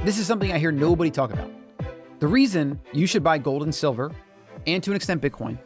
This is something I hear nobody talk about. The reason you should buy gold and silver, and to an extent Bitcoin,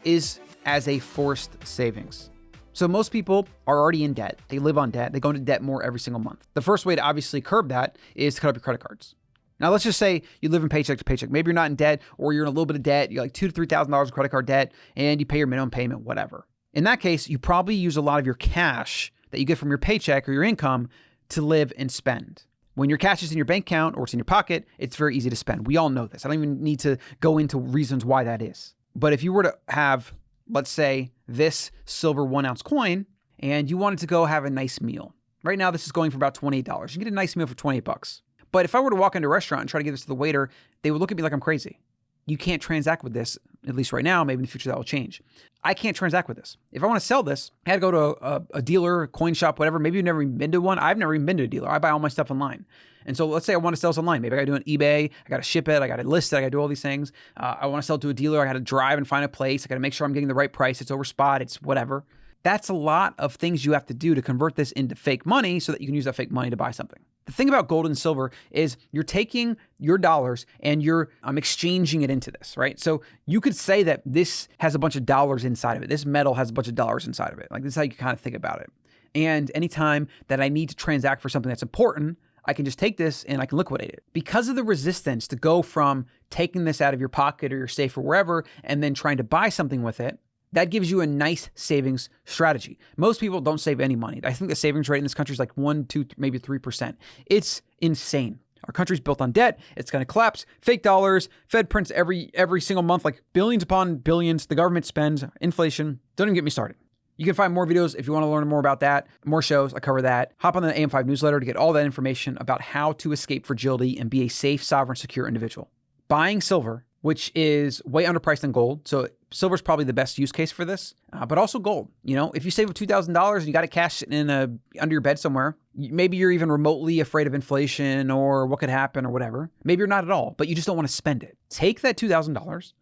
is as a forced savings. So most people are already in debt. They live on debt. They go into debt more every single month. The first way to obviously curb that is to cut up your credit cards. Now, let's just say you live in paycheck to paycheck. Maybe you're not in debt, or you're in a little bit of debt. You're like $2,000 to $3,000 of credit card debt, and you pay your minimum payment, whatever. In that case, you probably use a lot of your cash that you get from your paycheck or your income to live and spend. When your cash is in your bank account or it's in your pocket, it's very easy to spend. We all know this. I don't even need to go into reasons why that is. But if you were to have, let's say, this silver 1 ounce coin, and you wanted to go have a nice meal. Right now, this is going for about $28. You can get a nice meal for $28. But if I were to walk into a restaurant and try to give this to the waiter, they would look at me like I'm crazy. You can't transact with this, at least right now. Maybe in the future that will change. I can't transact with this. If I want to sell this, I had to go to a dealer, a coin shop, whatever. Maybe you've never even been to one. I've never even been to a dealer. I buy all my stuff online. And so let's say I want to sell this online. Maybe I got to do an eBay. I got to ship it. I got to list it. I got to do all these things. I want to sell it to a dealer. I got to drive and find a place. I got to make sure I'm getting the right price. It's over spot. It's whatever. That's a lot of things you have to do to convert this into fake money so that you can use that fake money to buy something. The thing about gold and silver is you're taking your dollars and you're exchanging it into this, right? So you could say that this has a bunch of dollars inside of it. This metal has a bunch of dollars inside of it. Like, this is how you can kind of think about it. And anytime that I need to transact for something that's important, I can just take this and I can liquidate it. Because of the resistance to go from taking this out of your pocket or your safe or wherever and then trying to buy something with it, that gives you a nice savings strategy. Most people don't save any money. I think the savings rate in this country is like 1, 2, maybe 3%. It's insane. Our country's built on debt. It's going to collapse. Fake dollars. Fed prints every single month, like billions upon billions. The government spends. Inflation. Don't even get me started. You can find more videos if you want to learn more about that. More shows. I cover that. Hop on the AM5 newsletter to get all that information about how to escape fragility and be a safe, sovereign, secure individual. Buying silver, which is way underpriced than gold. So silver's probably the best use case for this, but also gold. You know, if you save up $2,000 and you got it cash sitting under your bed somewhere, maybe you're even remotely afraid of inflation or what could happen or whatever. Maybe you're not at all, but you just don't want to spend it. Take that $2,000,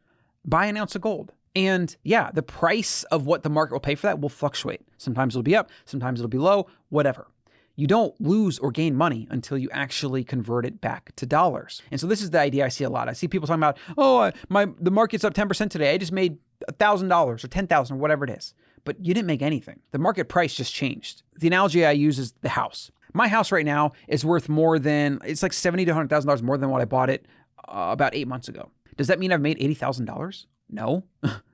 buy an ounce of gold. And yeah, the price of what the market will pay for that will fluctuate. Sometimes it'll be up, sometimes it'll be low, whatever. You don't lose or gain money until you actually convert it back to dollars. And so this is the idea I see a lot. I see people talking about, the market's up 10% today. I just made $1,000 or $10,000 or whatever it is. But you didn't make anything. The market price just changed. The analogy I use is the house. My house right now is worth more than, it's like $70,000 to $100,000 more than what I bought it about 8 months ago. Does that mean I've made $80,000? No.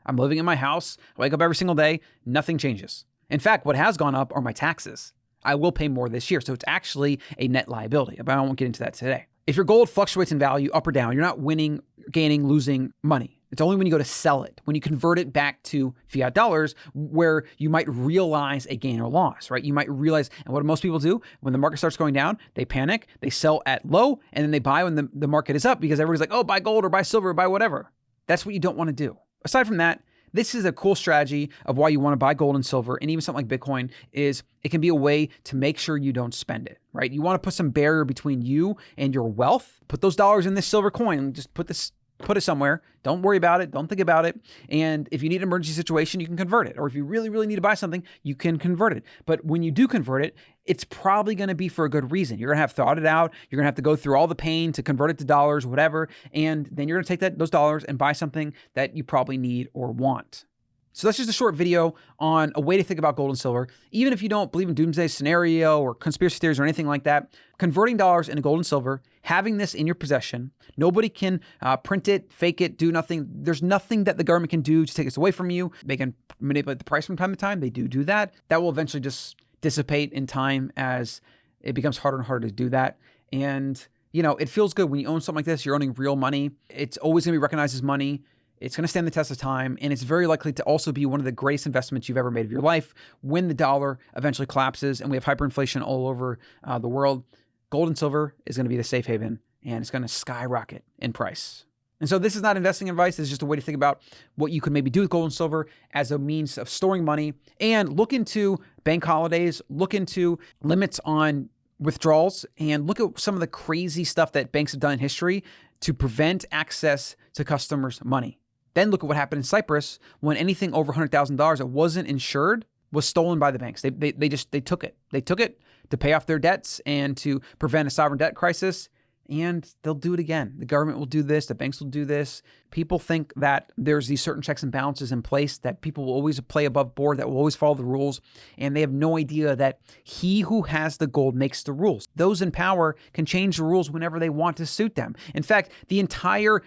I'm living in my house. I wake up every single day. Nothing changes. In fact, what has gone up are my taxes. I will pay more this year. So it's actually a net liability, but I won't get into that today. If your gold fluctuates in value up or down, you're not winning, gaining, losing money. It's only when you go to sell it, when you convert it back to fiat dollars, where you might realize a gain or loss, right? You might realize, and what do most people do? When the market starts going down, they panic, they sell at low, and then they buy when the market is up because everybody's like, oh, buy gold or buy silver or buy whatever. That's what you don't want to do. Aside from that, this is a cool strategy of why you want to buy gold and silver, and even something like Bitcoin is it can be a way to make sure you don't spend it, right? You want to put some barrier between you and your wealth. Put those dollars in this silver coin. Just put it somewhere. Don't worry about it. Don't think about it. And if you need an emergency situation, you can convert it. Or if you really, really need to buy something, you can convert it. But when you do convert it, it's probably going to be for a good reason. You're going to have thought it out. You're going to have to go through all the pain to convert it to dollars, whatever. And then you're going to take those dollars and buy something that you probably need or want. So that's just a short video on a way to think about gold and silver. Even if you don't believe in doomsday scenario or conspiracy theories or anything like that, converting dollars into gold and silver, having this in your possession, nobody can print it, fake it, do nothing. There's nothing that the government can do to take this away from you. They can manipulate the price from time to time. They do that. That will eventually just dissipate in time as it becomes harder and harder to do that. And, you know, it feels good when you own something like this. You're owning real money. It's always going to be recognized as money. It's going to stand the test of time, and it's very likely to also be one of the greatest investments you've ever made of your life when the dollar eventually collapses and we have hyperinflation all over the world. Gold and silver is going to be the safe haven, and it's going to skyrocket in price. And so this is not investing advice. It's just a way to think about what you could maybe do with gold and silver as a means of storing money, and look into bank holidays, look into limits on withdrawals, and look at some of the crazy stuff that banks have done in history to prevent access to customers' money. Then look at what happened in Cyprus when anything over $100,000 that wasn't insured was stolen by the banks. They took it. They took it to pay off their debts and to prevent a sovereign debt crisis. and they'll do it again. The government will do this. The banks will do this. People think that there's these certain checks and balances in place, that people will always play above board, that will always follow the rules. And they have no idea that he who has the gold makes the rules. Those in power can change the rules whenever they want to suit them. In fact, the entire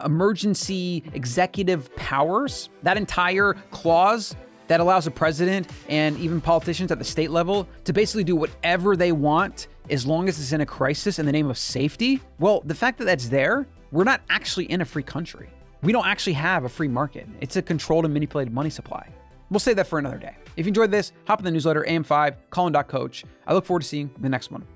emergency executive powers, that entire clause that allows the president and even politicians at the state level to basically do whatever they want as long as it's in a crisis in the name of safety. Well, the fact that that's there, we're not actually in a free country. We don't actually have a free market. It's a controlled and manipulated money supply. We'll save that for another day. If you enjoyed this, hop in the newsletter, AM5, colin.coach. I look forward to seeing you in the next one.